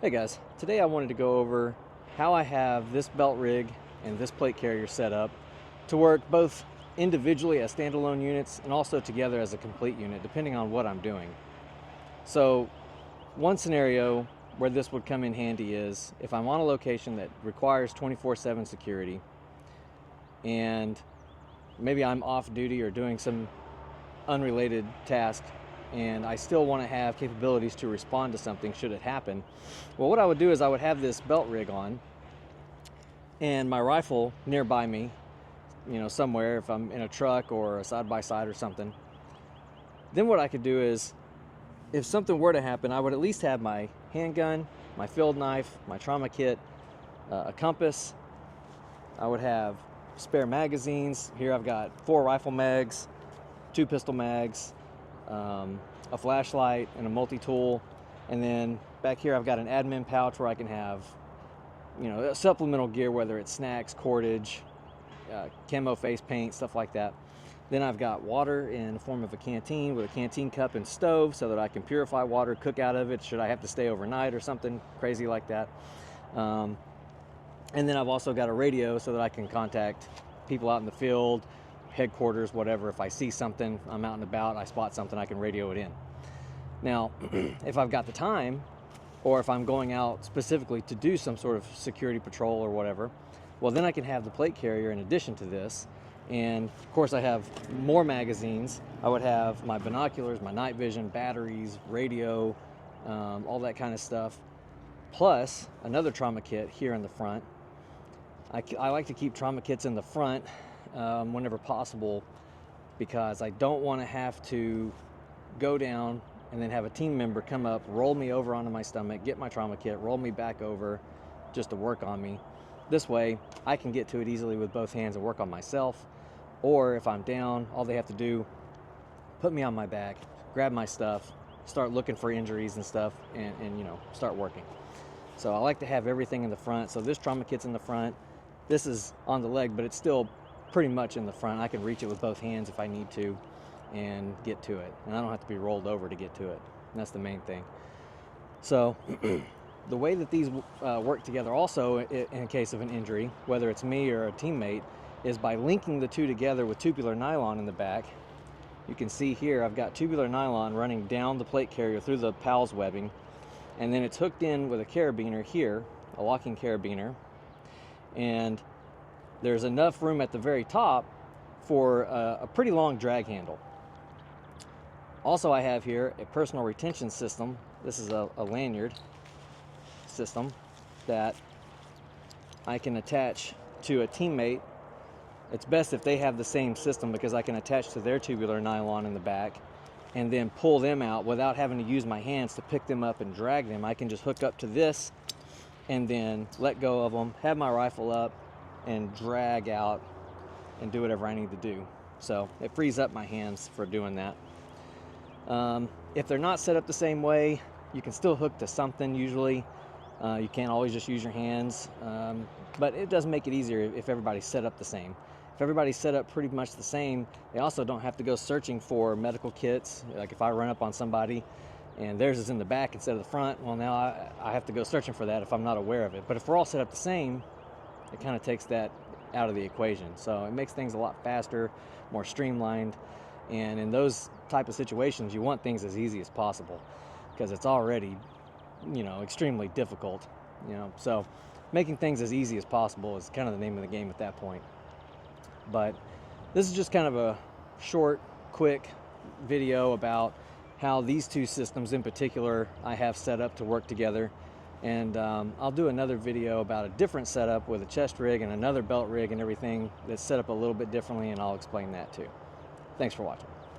Hey guys, today I wanted to go over how I have this belt rig and this plate carrier set up to work both individually as standalone units and also together as a complete unit depending on what I'm doing. So one scenario where this would come in handy is if I'm on a location that requires 24/7 security and maybe I'm off duty or doing some unrelated task and I still want to have capabilities to respond to something should it happen. Well, what I would do is I would have this belt rig on and my rifle nearby me, somewhere if I'm in a truck or a side-by-side or something. Then what I could do is if something were to happen, I would at least have my handgun, my field knife, my trauma kit, a compass. I would have spare magazines. Here I've got 4 rifle mags, 2 pistol mags, a flashlight and a multi-tool, and then back here I've got an admin pouch where I can have supplemental gear, whether it's snacks, cordage, camo face paint, stuff like that. Then I've got water in the form of a canteen with a canteen cup and stove so that I can purify water, cook out of it should I have to stay overnight or something crazy like that. And then I've also got a radio so that I can contact people out in the field, headquarters, whatever. If I see something, I'm out and about, I spot something, I can radio it in. Now, if I've got the time, or if I'm going out specifically to do some sort of security patrol or whatever, well, then I can have the plate carrier in addition to this. And of course I have more magazines. I would have my binoculars, my night vision, batteries, radio, all that kind of stuff, plus another trauma kit here in the front. I like to keep trauma kits in the front whenever possible because I don't want to have to go down and then have a team member come up, roll me over onto my stomach, get my trauma kit, roll me back over just to work on me. This way I can get to it easily with both hands and work on myself. Or if I'm down, all they have to do, put me on my back, grab my stuff, start looking for injuries and stuff, and start working. So I like to have everything in the front. So this trauma kit's in the front. This is on the leg, but it's still pretty much in the front. I can reach it with both hands if I need to and get to it. And I don't have to be rolled over to get to it. And that's the main thing. So the way that these work together also in case of an injury, whether it's me or a teammate, is by linking the two together with tubular nylon in the back. You can see here I've got tubular nylon running down the plate carrier through the PALS webbing, and then it's hooked in with a carabiner here, a locking carabiner, and there's enough room at the very top for a pretty long drag handle. Also, I have here a personal retention system. This is a lanyard system that I can attach to a teammate. It's best if they have the same system because I can attach to their tubular nylon in the back and then pull them out without having to use my hands to pick them up and drag them. I can just hook up to this and then let go of them, have my rifle up, and drag out and do whatever I need to do. So it frees up my hands for doing that. If they're not set up the same way, you can still hook to something usually. You can't always just use your hands, but it does make it easier if everybody's set up the same. If everybody's set up pretty much the same, they also don't have to go searching for medical kits. Like if I run up on somebody and theirs is in the back instead of the front, well, now I have to go searching for that if I'm not aware of it. But if we're all set up the same, it kind of takes that out of the equation. So it makes things a lot faster, more streamlined. And in those type of situations, you want things as easy as possible because it's already, extremely difficult, So making things as easy as possible is kind of the name of the game at that point. But this is just kind of a short, quick video about how these two systems in particular I have set up to work together. And I'll do another video about a different setup with a chest rig and another belt rig and everything that's set up a little bit differently, and I'll explain that too. Thanks for watching.